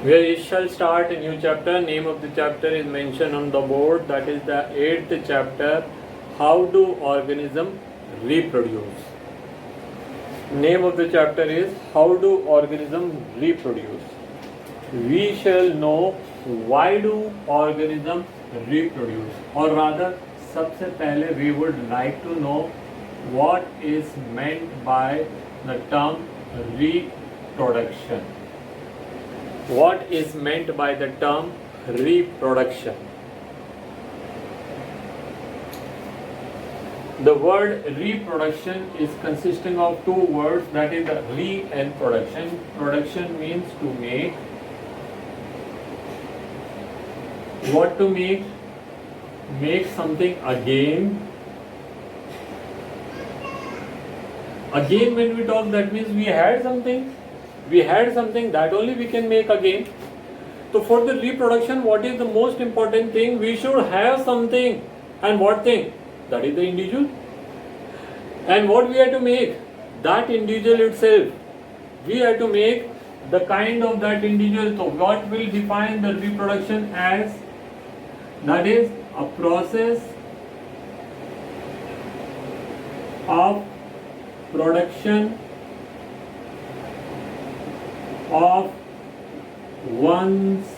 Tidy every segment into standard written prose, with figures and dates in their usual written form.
We shall start a new chapter. Name of the chapter is mentioned on the board. That is the 8th chapter. How do organisms reproduce? Name of the chapter is How do organisms reproduce? We shall know why do organisms reproduce, or rather सबसे पहले we would like to know what is meant by the term reproduction. What is meant by the term reproduction? The word reproduction is consisting of two words, that is the re and production. Production means to make. What to make? Make something again. Again, when we talk, that means we had something. We had something that only we can make again. So for the reproduction, what is the most important thing? We should have something. And what thing? That is the individual. And what we have to make? That individual itself. We have to make the kind of that individual. So what will define the reproduction as? That is a process of production of one's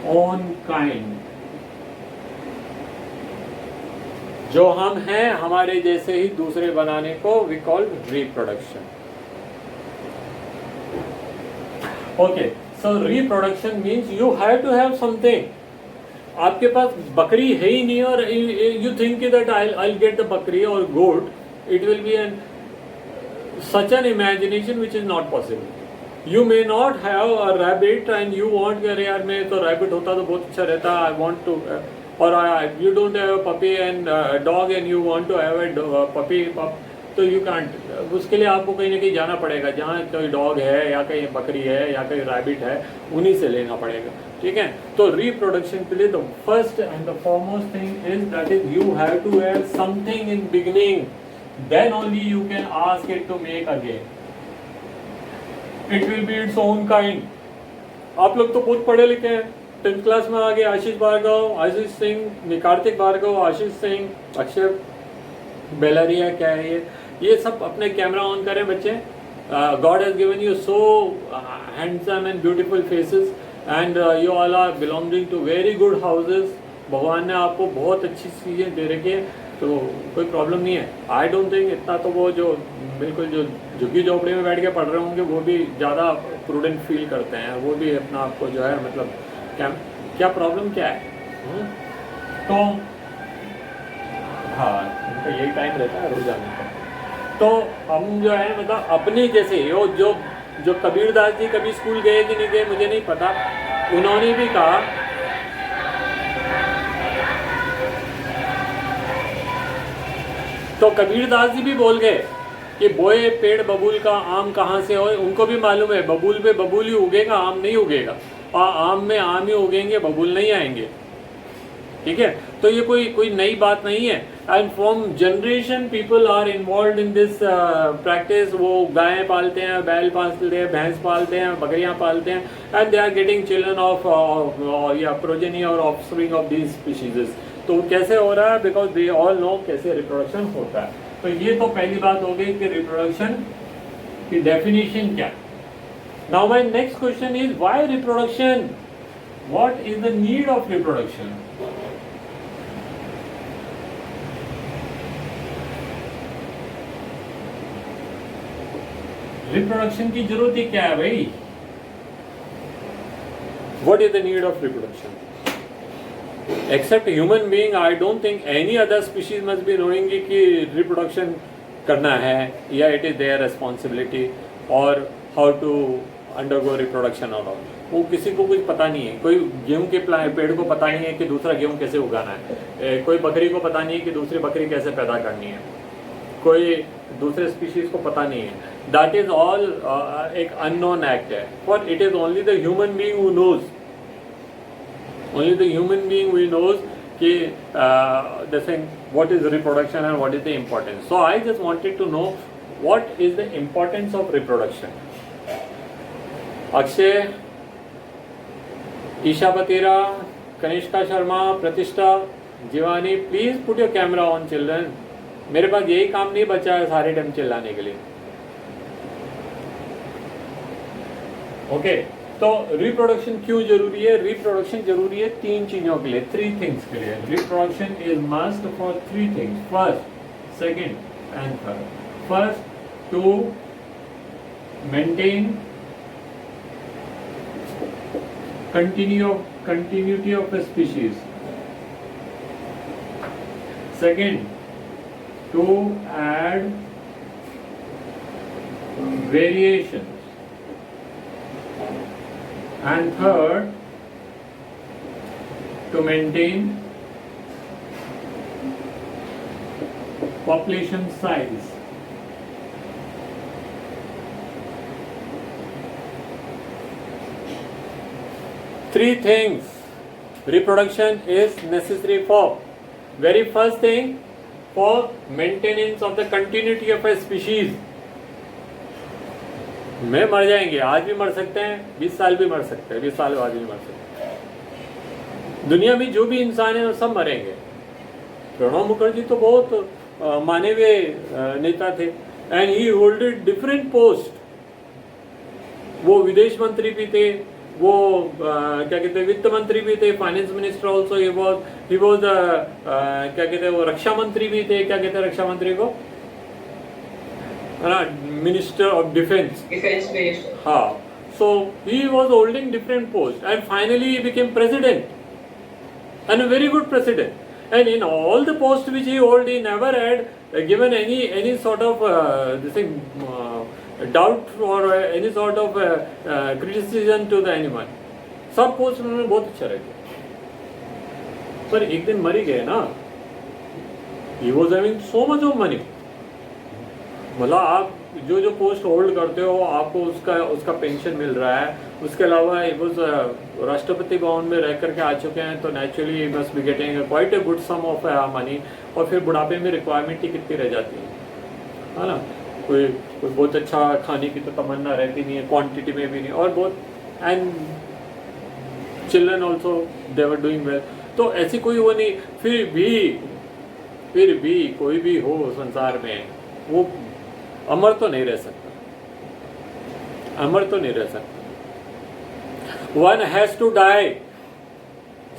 own kind. जो हम हैं हमारे जैसे ही दूसरे बनाने को we call reproduction. Okay, so reproduction means you have to have something. आपके पास बकरी है ही नहीं और you think that I'll get the बकरी or goat. It will be such an imagination which is not possible. You may not have a rabbit and you want कि अरे यार मैं तो rabbit होता तो बहुत अच्छा रहता. I want to or you don't have a puppy and dog and you want to have a puppy तो you can't. उसके लिए आपको कहीं ना कहीं जाना पड़ेगा जहाँ कोई डॉग है या कहीं बकरी है या कहीं रैबिट है उन्हीं से लेना पड़ेगा. ठीक है. तो रिप्रोडक्शन के लिए the first and the foremost thing is that is you have to have something in beginning. Then only you can ask it to make again. It will be its own kind. आप लोग तो बहुत पढ़े लिखे हैं. 10th class में आ गए. आशीष भार्गव, आशीष सिंह, कार्तिक भार्गव, आशीष सिंह, अक्षय बेलारिया, क्या है ये सब अपने कैमरा ऑन करें बच्चे. God has given you so handsome and beautiful faces and you all are belonging to very good houses. भगवान ने आपको बहुत अच्छी चीज़ें दे रखी है तो कोई प्रॉब्लम नहीं है. आई डोंट थिंक इतना तो वो जो बिल्कुल जो झुग्गी झोपड़ी में बैठ के पढ़ रहे होंगे वो भी ज़्यादा प्रूडेंट फील करते हैं. वो भी अपना आपको जो है मतलब क्या प्रॉब्लम क्या है. तो हाँ उनका यही टाइम रहता है रोज आने का. तो हम जो है मतलब अपने जैसे जो कबीरदास जी कभी स्कूल गए कि नहीं गए मुझे नहीं पता. उन्होंने भी कहा तो कबीरदास जी भी बोल गए कि बोए पेड़ बबूल का आम कहाँ से हो. उनको भी मालूम है बबूल पे बबूल ही उगेगा, आम नहीं उगेगा. और आम में आम ही उगेंगे, बबूल नहीं आएंगे. ठीक है. तो ये कोई नई बात नहीं है. And from generation people are involve in this practice. वो गायें पालते हैं, बैल पालते हैं, भैंस पालते हैं, बकरियां पालते हैं and they are getting children of या प्रोजेनी और ऑफस्प्रिंग ऑफ दीज स्पीशीज. तो कैसे हो रहा है? बिकॉज दे ऑल नो कैसे रिप्रोडक्शन होता है. तो ये तो पहली बात हो गई कि रिप्रोडक्शन की डेफिनेशन क्या. Now my next question is why reproduction. What is the need of reproduction. Reproduction की जरूरत ही क्या है भाई. What is the need of reproduction. Except human being, I don't think any other species must be knowing कि reproduction करना है या it is their responsibility or how to undergo reproduction or all. वो किसी को कुछ पता नहीं है. कोई गेहूं के पेड़ को पता नहीं है कि दूसरा गेहूं कैसे उगाना है. कोई बकरी को पता नहीं है कि दूसरी बकरी कैसे पैदा करनी है. कोई दूसरे स्पीशीज को पता नहीं है. That is all एक unknown act है. For it is only the human being who knows. Only the human being will knows कि the thing what is reproduction and what is the importance. So I just wanted to know what is the importance of reproduction. Akshay, Isha पतेरा, Kanishka Sharma, प्रतिष्ठा, Jiwani, please put your camera on children. मेरे पास यही काम नहीं बचा है सारे time चिल्लाने के लिए। ओके, तो रिप्रोडक्शन क्यों जरूरी है? रिप्रोडक्शन जरूरी है 3 चीजों के लिए, 3 थिंग्स के लिए। Reproduction is must for 3 things, first, second and third. First, to maintain continuity of a species. Second, to add variations. And third, to maintain population size. Three things reproduction is necessary for. Very first thing, for maintenance of the continuity of a species. मैं मर जाएंगे, आज भी मर सकते हैं, 20 साल भी मर सकते हैं, 20 साल बाद भी मर सकते हैं। दुनिया में जो भी इंसान है वो सब मरेंगे। प्रणब मुखर्जी तो बहुत माने हुए नेता थे, and he holded different post. वो विदेश मंत्री भी थे, वो क्या कहते हैं वित्त मंत्री भी थे, finance minister also he was क्या कहते हैं वो रक्षा मंत्री भी थे, क्या कहते हैं रक्षा मंत्री को, मिनिस्टर ऑफ डिफेंस मिनिस्टर। हाँ, so he was holding different post and finally he became president and a very good president. And in all the post which he hold he never had given any sort of this thing doubt or any sort of criticism to the anyone. सब post उन्होंने बहुत अच्छा रखे, पर एक दिन मर ही गए ना। He was having so much of money. मतलब आप जो पोस्ट होल्ड करते हो आपको उसका पेंशन मिल रहा है, उसके अलावा वो राष्ट्रपति भवन में रह करके आ चुके हैं, तो naturally must be getting quite a good sum of money. और फिर बुढ़ापे में रिक्वायरमेंट ही कितनी रह जाती है ना। कोई बहुत अच्छा खाने की तो तमन्ना रहती नहीं है, क्वांटिटी में भी नहीं, और बहुत, and children also they were doing well. तो ऐसी कोई वो नहीं, फिर भी कोई भी हो संसार में वो अमर तो नहीं रह सकता, अमर तो नहीं रह सकता। वन हैज टू डाई,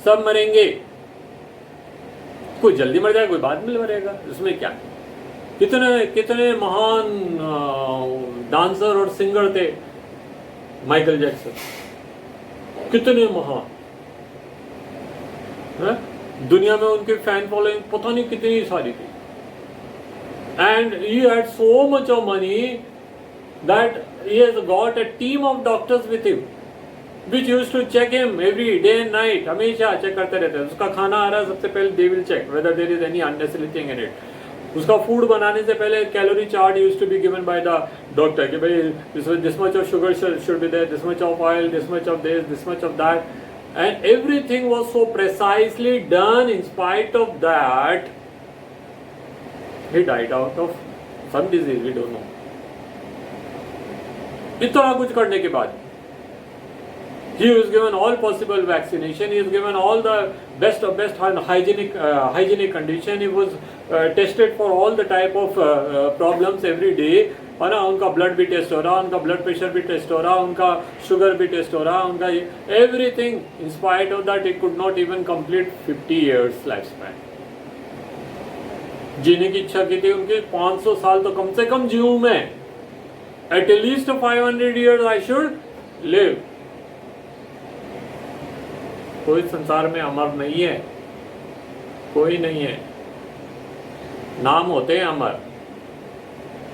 सब मरेंगे, कोई जल्दी मर जाएगा, कोई बाद में मरेगा, इसमें क्या। कितने महान डांसर और सिंगर थे, माइकल जैक्सन, कितने महान है? दुनिया में उनकी फैन फॉलोइंग पता नहीं कितनी सारी थी, and he had so much of money that he has got a team of doctors with him which used to check him every day and night. हमेशा चेक करते रहते हैं। उसका खाना आ रहा है, सबसे पहले they will check whether there is any unnecessary thing in it. उसका फूड बनाने से पहले calorie chart used to be given by the doctor कि भाई this much of sugar should be there, this much of oil, this much of this much of that, and everything was so precisely done. In spite of that, he died out of some disease, we don't know. इतना कुछ करने के बाद he was given all possible vaccination, he was given all the best of best hygienic condition, he was tested for all the type of problems every day, है ना। उनका blood भी test हो रहा, उनका ब्लड प्रेशर भी test हो रहा, उनका शुगर भी टेस्ट हो रहा, उनका everything. In spite of that, he could not even complete 50 years life span. जीने की इच्छा की थी उनकी 500 साल तो कम से कम जीऊं मैं, at least 500 years I should live. कोई संसार में अमर नहीं है, कोई नहीं है। नाम होते हैं अमर,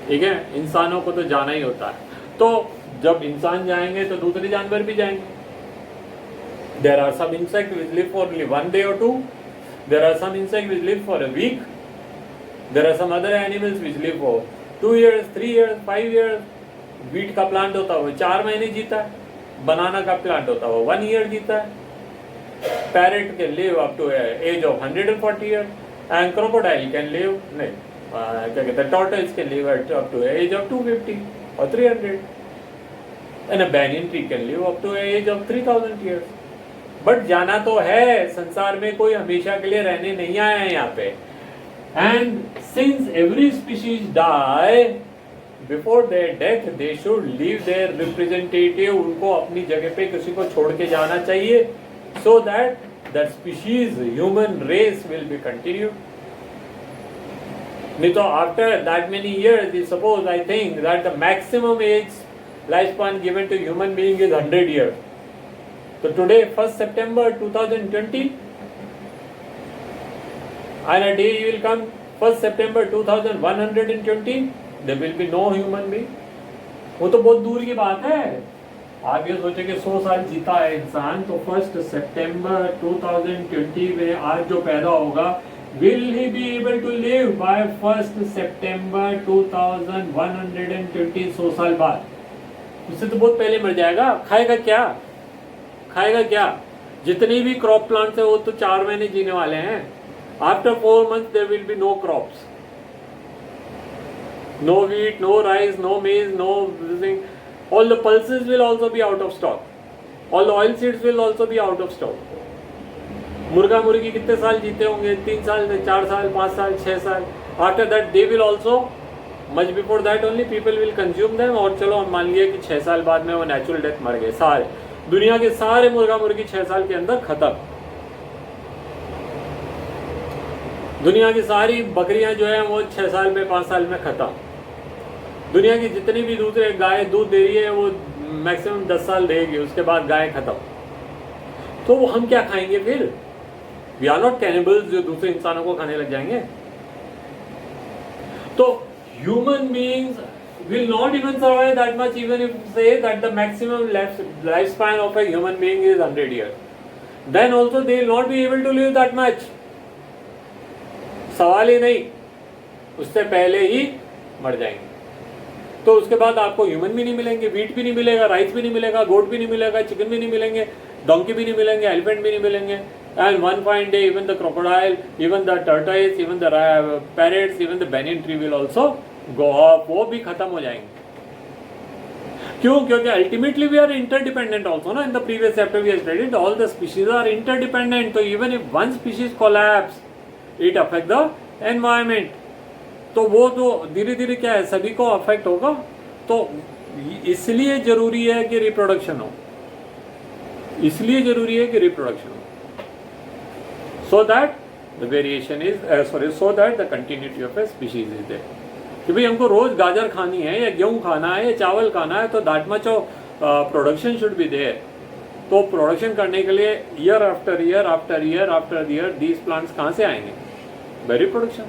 ठीक है, इंसानों को तो जाना ही होता है। तो जब इंसान जाएंगे तो दूसरे जानवर भी जाएंगे। There are some insect which live for only 1 day or 2, there are some insect which live for a week, there are some other animals which live for 2 years, 3 years, 5 years। Wheat का plant होता है वो 4 महीने जीता है, बनाना का plant होता है वो 1 year जीता है। Parrot can live up to age of 140 years, and crocodile can live क्या कहते हैं, tortoise can live up to age of 250 or 300। And a banyan tree can live up to an age of 3000 years. But जाना तो है, संसार में कोई हमेशा के लिए रहने नहीं आया है यहाँ पे. And since every species die before their death they should leave their representative, उनको अपनी जगह पे किसी को छोड़ के जाना चाहिए, so that that species human race will be continued. नहीं तो after that many years, suppose I think that the maximum age life span given to human being is 100 years. So today, 1st September 2020, and a day will come, 1st September 2120, there will be no human being. वो तो बहुत दूर की बात है. आप ये सोचे कि 100 साल जीता है इंसान, तो 1st September 2020 में आज जो पैदा होगा, will he be able to live by 1st September 2120, 100 साल बाद? उससे तो बहुत पहले मर जाएगा. खाएगा क्या? खाएगा क्या? जितनी भी क्रॉप प्लांट्स है वो तो 4 महीने जीने वाले हैं. After 4 months there will be no crops, no wheat, no rice, no maize, no everything. All the pulses will also be out of stock. All the oil seeds will also be out of stock. मुर्गा मुर्गी कितने साल जीते होंगे? 3 साल, 4 साल, 5 साल, 6 साल. After that they will also, much before that only people will consume them. और चलो हम मान लिए कि 6 साल बाद में वो नेचुरल डेथ मर गए सारे. दुनिया के सारे मुर्गा मुर्गी 6 साल के अंदर खत्म. दुनिया की सारी बकरियां जो है वो 6 साल में, 5 साल में खत्म. दुनिया की जितनी भी दूसरे गाय दूध दे रही है वो मैक्सिमम 10 साल देगी, उसके बाद गाय खत्म. तो वो हम क्या खाएंगे फिर? वी आर नॉट कैनिबल्स जो दूसरे इंसानों को खाने लग जाएंगे. तो human beings will not even survive that much, even if say that the maximum lifespan of a human being is 100 years. Then also they will not be able to live that much. सवाल ही नहीं, उससे पहले ही मर जाएंगे. तो उसके बाद आपको ह्यूमन भी नहीं मिलेंगे, वीट भी नहीं मिलेगा, राइस भी नहीं मिलेगा, गोट भी नहीं मिलेगा, चिकन भी नहीं मिलेंगे, डोंकी भी नहीं मिलेंगे, एलिफेंट भी नहीं मिलेंगे. And one fine day even the crocodile, even the tortoise, even the parrots, even the banyan tree will also go off. वो भी खत्म हो जाएंगे. क्यों? क्योंकि ultimately we are interdependent also ना. In the previous chapter we studied all the species are interdependent. तो even if one species collapse it affect the environment. तो वो तो धीरे धीरे क्या है, सभी को अफेक्ट होगा. तो इसलिए जरूरी है कि रिप्रोडक्शन हो, इसलिए जरूरी है कि रिप्रोडक्शन हो, so that the variation is so that the continuity of a species is there. कि भाई हमको रोज गाजर खानी है या गेहूं खाना है या चावल खाना है, तो that much of production should be there. तो प्रोडक्शन करने के लिए year after year after year after year these plants कहाँ से आएंगे? by reproduction.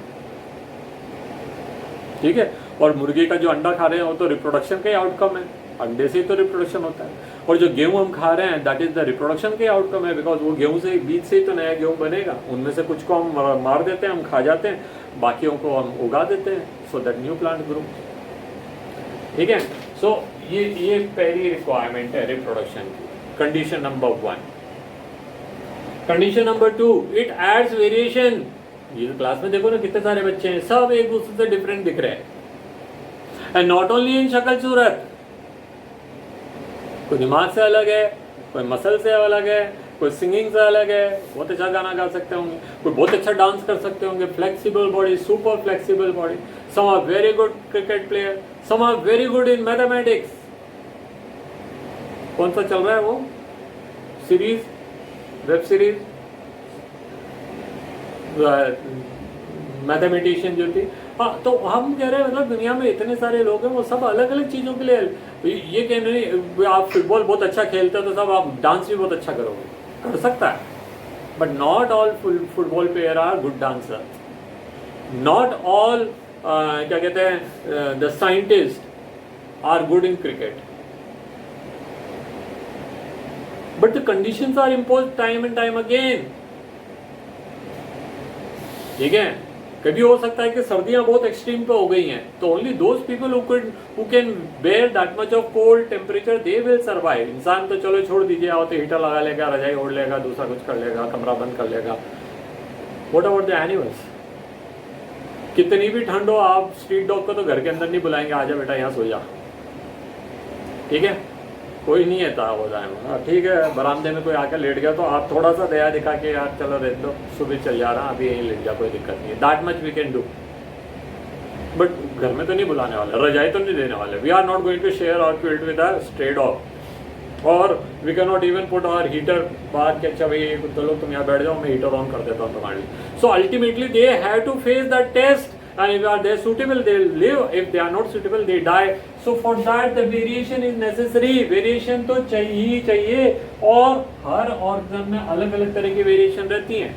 ठीक है. और मुर्गी का जो अंडा खा रहे हैं वो तो रिप्रोडक्शन का ही आउटकम है. अंडे से तो रिप्रोडक्शन होता है. और जो गेहूं हम खा रहे हैं दैट इज द रिप्रोडक्शन के आउटकम है, बिकॉज वो गेहूं से बीज से ही तो नया गेहूं बनेगा. उनमें से कुछ को हम मार देते हैं, हम खा जाते हैं, बाकियों को हम उगा देते हैं, so that new plant grow. ठीक है. सो ये पहली रिक्वायरमेंट है रिप्रोडक्शन की. Condition number 1. Condition number 2, it adds variation. ये क्लास में देखो ना कितने सारे बच्चे हैं, सब एक दूसरे से डिफरेंट दिख रहे हैं. एंड नॉट ओनली इन शक्ल सूरत, कोई दिमाग से अलग है, कोई मसल से अलग है, कोई सिंगिंग से अलग है, बहुत अच्छा गाना गा सकते होंगे, कोई बहुत अच्छा डांस कर सकते होंगे, flexible body, super flexible body. Some are very good cricket player, some are very good in mathematics. कौन सा चल रहा है वो सीरीज, वेब सीरीज मैथमेटिशियन जो थी. हाँ, तो हम कह रहे हैं मतलब दुनिया में इतने सारे लोग हैं, वो सब अलग अलग चीज़ों के लिए. ये कह नहीं आप फुटबॉल बहुत अच्छा खेलते हो तो सब आप डांस भी बहुत अच्छा करोगे, कर सकता है. But not all football player are good dancer. Not all क्या कहते हैं the scientist are good in cricket. But the conditions are imposed time and time again. ठीक है. कभी हो सकता है कि सर्दियां बहुत एक्सट्रीम पे हो गई हैं, तो only those people who can bear that much of cold temperature they will survive. इंसान तो चलो छोड़ दीजिए, आओ तो हीटर लगा लेगा, रजाई ओढ़ लेगा, दूसरा कुछ कर लेगा, कमरा बंद कर लेगा. What about the animals? कितनी भी ठंड हो, आप स्ट्रीट डॉग को तो घर के अंदर नहीं बुलाएंगे, आजा बेटा यहाँ सो जा. ठीक है. कोई नहीं है था हो जाए, ठीक है बरामदे में कोई आकर लेट गया तो आप थोड़ा सा दया दिखा के यार चलो रहने दो, सुबह चल जा रहा अभी यहीं लेट जा, कोई दिक्कत नहीं है, that much we can do. But घर में तो नहीं बुलाने वाले, रजाई तो नहीं देने वाले, we are not going to share our quilt with a stray dog, और we can not even put our heater बाहर के, अच्छा भाई चलो तुम यहाँ बैठ जाओ मैं हीटर ऑन कर देता हूँ तुम्हारे लिए। So ultimately they have to face the test, and if they are suitable they will live, if they are not suitable they die. So for that the variation is necessary, variation तो चाहिए ही चाहिए, और हर organ में अलग अलग तरह की variation रहती हैं।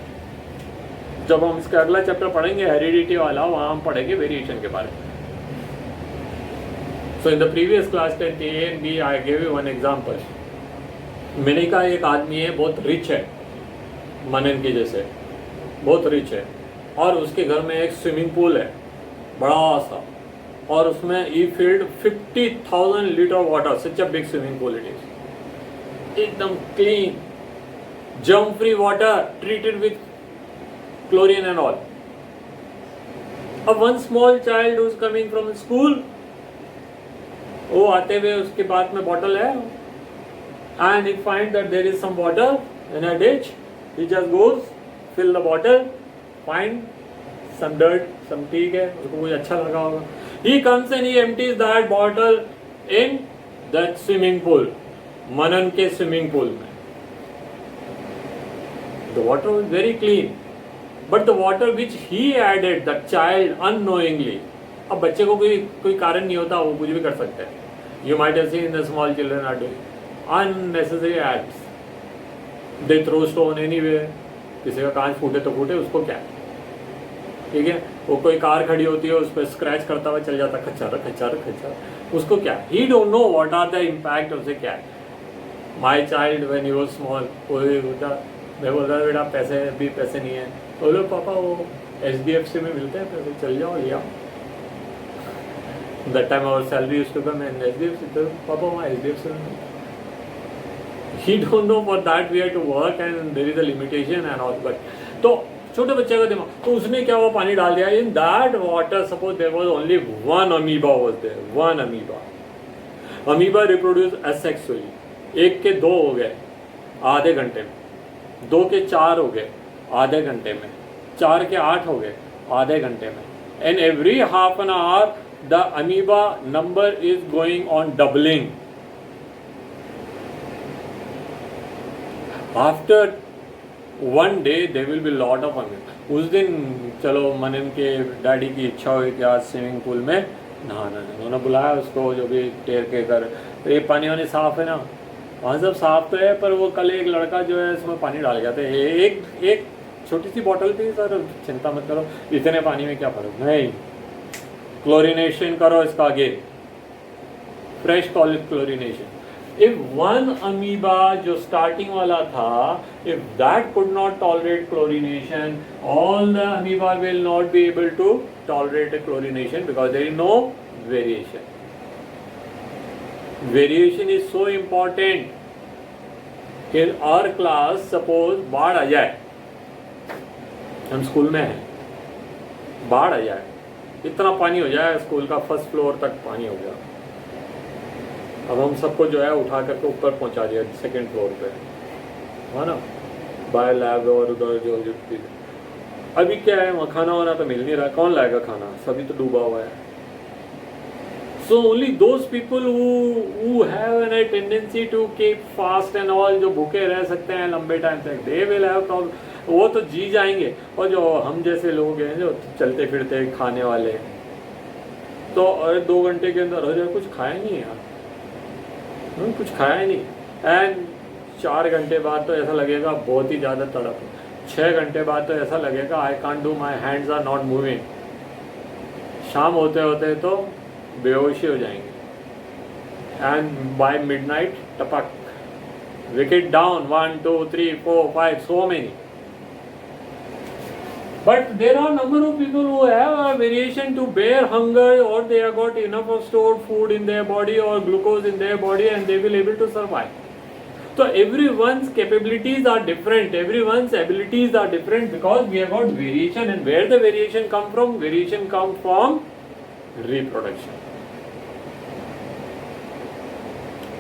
जब हम इसका अगला चैप्टर पढ़ेंगे हेरिडिटी वाला, वहाँ हम पढ़ेंगे वेरिएशन के बारे में। So in the previous class 10 A and B I gave you one example। मैंने कहा एक आदमी है बहुत रिच है, मनन के जैसे बहुत रिच है, और उसके घर में एक स्विमिंग पूल है बड़ा सा, और उसमें he filled 50,000 litre water, such a big swimming pool it is, एकदम clean germ free water treated with chlorine and all. अब one small child who is coming from school, वो आते हुए उसके बाद में बॉटल है, and he find that there is some water in a ditch, he just goes fill the bottle, find some dirt, some ठीक है, उसको कुछ अच्छा लगा होगा, he comes and he empties that bottle in that swimming pool, मनन के swimming pool में। The water was very clean, but the water which he added, the child unknowingly, अब बच्चे को कोई कारण नहीं होता, वो कुछ भी कर सकते हैं, you might have seen the small children are doing unnecessary acts, they throw stone anywhere, किसी का कांच फूटे तो फूटे, उसको क्या, ठीक है, वो कोई कार खड़ी होती है उस पर स्क्रैच करता हुआ चल जाता, खच्चर खच्चर खच्चर, उसको क्या, he don't know what are the impact, उसे क्या है। My child when he was small, कोई होता, मैं बोलता बेटा पैसे भी पैसे नहीं है, बोलो पापा वो HDFC में मिलते हैं पैसे, चल जाओ ले आओ, that time our salary used to come in HDFC, तो पापा वहाँ HDFC में मिलता है। He don't know for that we have to work and there is a limitation and all, but तो छोटे बच्चे का दिमाग, तो उसने क्या हुआ पानी डाल दिया in that water, suppose there was only one amoeba was there, one amoeba reproduce asexually, एक के 2 हो गए आधे घंटे में, 2 के 4 हो गए आधे घंटे में, 4 के 8 हो गए आधे घंटे में, and every half an hour the amoeba number is going on doubling. After one day there will be lot of amoeba. उस दिन चलो मनन के डैडी की इच्छा हुई कि आज स्विमिंग पूल में नहाना, उन्होंने बुलाया उसको, जो भी टेर के कर, तो ये पानी वानी साफ है ना, वहाँ सब साफ तो है, पर वो कल एक लड़का जो है इसमें पानी डाल गया था, एक छोटी सी बोतल थी, सर चिंता मत करो, इतने पानी में क्या फर्क, नहीं क्लोरिनेशन करो इसका आगे, fresh chlorination. If one amoeba जो starting वाला था, if that could not tolerate chlorination, all the amoeba will not be able to tolerate a chlorination because there is no variation. Variation is so important. In our class, suppose बाढ़ आ जाए, हम school में हैं, बाढ़ आ जाए, इतना पानी हो जाए स्कूल का फर्स्ट फ्लोर तक पानी हो गया, अब हम सबको जो है उठा करके ऊपर पहुंचा दिया सेकंड फ्लोर पे, है ना, बाय लैब और उधर जो अभी क्या है वहाँ खाना वाना तो मिल नहीं रहा, कौन लाएगा खाना, सभी तो डूबा हुआ है। So only those people who have an tendency to keep fast and all, जो भूखे रह सकते हैं लंबे टाइम तक, दे विल हैव प्रॉब्लम, वो तो जी जाएंगे, और जो हम जैसे लोग हैं जो चलते फिरते खाने वाले, तो 2 घंटे के अंदर हो जाए, कुछ खाया नहीं यार, कुछ खाया ही नहीं, एंड 4 घंटे बाद तो ऐसा लगेगा बहुत ही ज़्यादा तड़प, 6 घंटे बाद तो ऐसा लगेगा I can't do, my hands are not moving, शाम होते होते तो बेहोशी हो जाएंगे, एंड बाय मिडनाइट टपक, wicket down, 1 2 3 4 5 so many. But there are number of people who have a variation to bear hunger, or they have got enough of stored food in their body or glucose in their body, and they will able to survive. So everyone's capabilities are different, everyone's abilities are different, because we have got variation, and where the variation come from? Variation come from reproduction.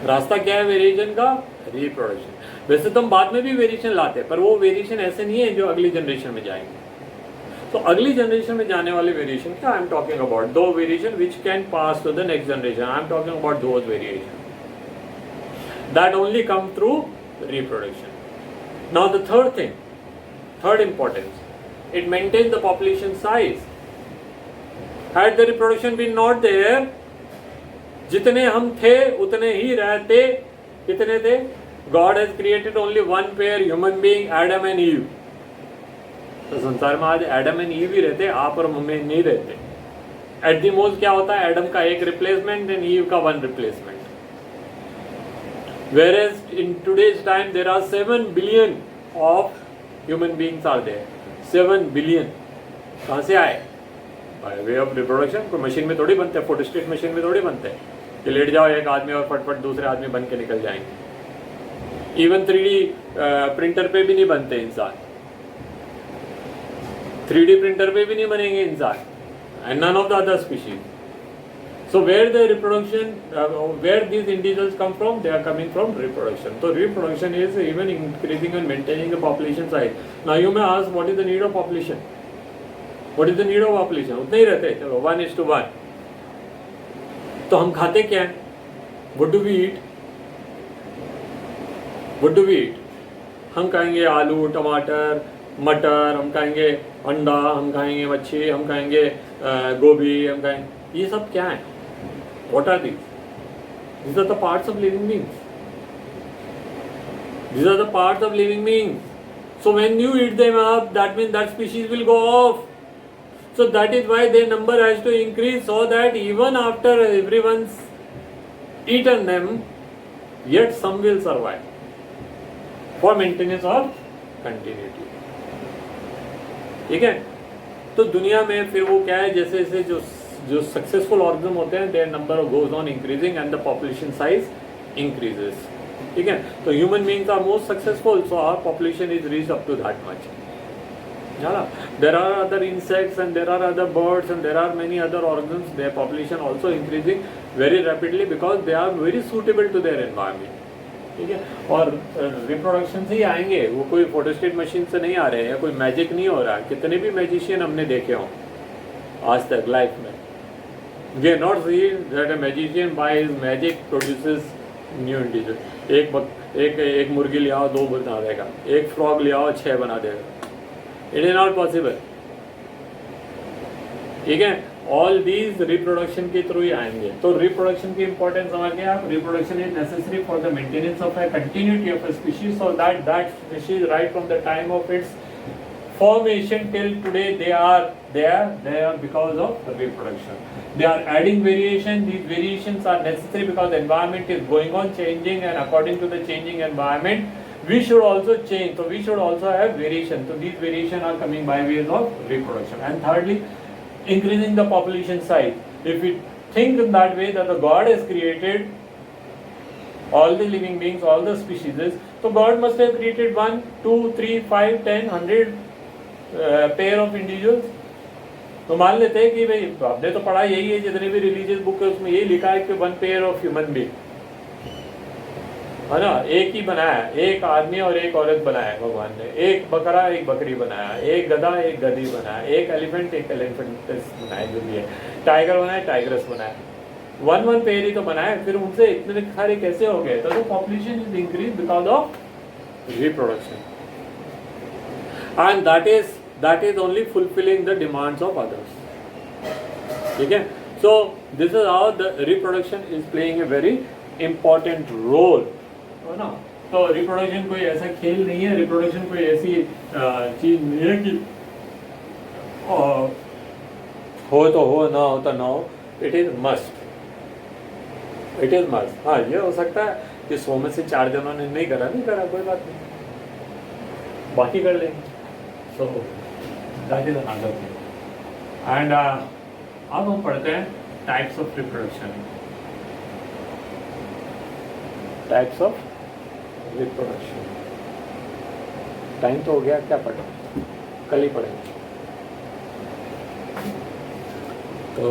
रास्ता क्या है variation का? Reproduction. वैसे तो हम बाद में भी वेरिएशन लाते हैं, पर वो वेरिएशन ऐसे नहीं है जो अगली जनरेशन में जाएंगे। तो अगली जनरेशन में जाने वाले वेरिएशन क्या I am talking about? Those variation which can pass to the next generation, I am talking about those variation that only come through reproduction. Now the third thing, third importance, it maintains the population size. Had the reproduction been not there, जितने हम थे उतने ही रहते. कितने थे? God has created only one pair human being, Adam and Eve. तो संसार में आज एडम एंड ईव ही रहते, आप और मम्मी नहीं रहते. एट द मोस्ट क्या होता है? एडम का एक रिप्लेसमेंट एंड ईव का one replacement. Whereas in today's time there are 7 billion of human beings are there. 7 billion. कहाँ से आए? By way of reproduction. कोई मशीन में थोड़ी बनते हैं, फोटोस्टेट मशीन में थोड़ी बनते हैं कि लेट जाओ एक आदमी और फटफट दूसरे आदमी बन के निकल जाएंगे. इवन 3D प्रिंटर पे भी नहीं बनते इंसान. 3D प्रिंटर पे भी नहीं बनेंगे इंसान. And none of the other species. So where the reproduction, where these individuals come from? They are coming from reproduction. So reproduction is even increasing and maintaining the population size. Now you may ask, what is the need of population? What is the need of population? उतने ही रहते हैं. चलो 1:1. तो हम खाते क्या हैं? What do we eat? What do we eat? हम खाएंगे आलू, टमाटर, मटर, हम खाएंगे अंडा, हम खाएंगे मच्छी, हम खाएंगे गोभी, हम खाएंगे. ये सब क्या है? What are these? These are the parts of living beings. These are the parts of living beings. So when you eat them up, that means that species will go off. So that is why their number has to increase, so that even after everyone's eaten them, yet some will survive for maintenance of continuity. ठीक है? तो दुनिया में फिर वो क्या है, जैसे जैसे जो सक्सेसफुल ऑर्गेनिज्म होते हैं, their number goes on increasing and the population size increases. ठीक है? तो human beings are most successful, so our population is reach up to that much. There are other insects and there are other birds and there are many other organisms, their population also increasing very rapidly because they are very suitable to their environment. ठीक है? और reproduction से ही आएंगे, वो कोई photostat machine से नहीं आ रहे हैं या कोई मैजिक नहीं हो रहा. कितने भी मैजिशियन हमने देखे हों आज तक लाइफ में, we are not seeing that a magician by his magic produces new individual. एक मुर्गी ले आओ 2 बना देगा, एक फ्रॉग ले आओ 6 बना देगा. It is not possible. ठीक है? ऑल दीज रिप्रोडक्शन के थ्रू ही आएंगे. तो रिप्रोडक्शन की इंपॉर्टेंस समझ गए आप. Reproduction is necessary for the maintenance of a continuity of a species, so that species right from the time of its formation till today they are there because of reproduction. They are adding variation. These variations are necessary because the environment is going on changing, and according to the changing environment we should also change. So we should also have variation. So these variation are coming by ways of reproduction. And thirdly, increasing the population size. If we think in that way that the God has created all the living beings, all the species, so God must have created 1, 2, 3, 5, 10, 100 pair of individuals. तो मान लेते हैं कि भाई आपने तो पढ़ा यही है, जितने भी रिलीजियस बुक है उसमें यही लिखा है कि 1 पेयर ऑफ ह्यूमन बीइंग है ना. एक ही बनाया, एक आदमी और एक औरत बनाया भगवान ने. एक बकरा एक बकरी बनाया, एक गधा एक गधी बनाया, एक एलिफेंट एक एलिफेंटस बनाया, जो भी है टाइगर बनाया टाइग्रस बनाया. 1 पेयर ही तो बनाया. फिर उनसे इतने सारे कैसे हो गए? तो population is increase because of reproduction, and that is only fulfilling the demands of others. ठीक है? So this is how the reproduction is playing a very important role. है ना? तो रिप्रोडक्शन कोई ऐसा खेल नहीं है. रिप्रोडक्शन कोई ऐसी चीज नहीं है कि हो तो हो, ना हो तो ना हो. It is must. It is must. हाँ, ये हो सकता है कि 100 में से 4 जनों ने नहीं करा, कोई बात नहीं, बाकी कर लेंगे. So that is another thing. And अब हम पढ़ते हैं types of reproduction. Types of reproduction. Time तो हो गया, क्या पढ़ा? कल ही पढ़ेंगे. तो